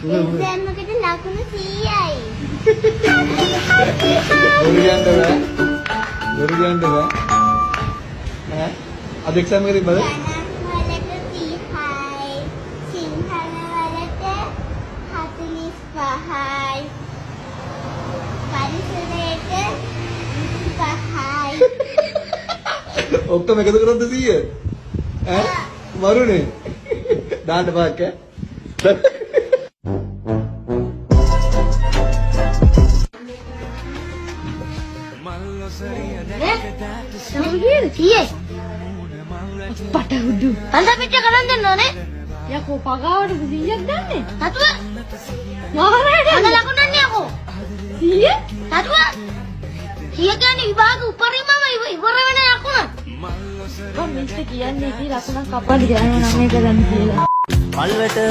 Exam එකට ලකුණු 100යි. බොරු කියන්න බෑ. ඈ අද එක්සෑම් එකේ තිබ්බද? ගණන් වලට 30යි. සිංහල වලට 45යි. පරිසරයට 25යි. ඔක්කොම එකතු කරොත් 100. ඈ මරුනේ. දාන්න පාක් ඈ. පටහුදු. අන්ද පිට කරන් දෙන්න ඕනේ. යකෝ පගාවට 100ක් දන්නේ. තතුව. මාරයට අද ලකුණු දෙන්නේ යකෝ. 100? තතුව. 100 කියන්නේ විභාග උපරිමම ඉවර වෙන ලකුණ. මම මිස්ටර් කියන්නේ කී ලකුණක් කපන්න යනවා නම් මේක ගන්න කියලා. මල්වට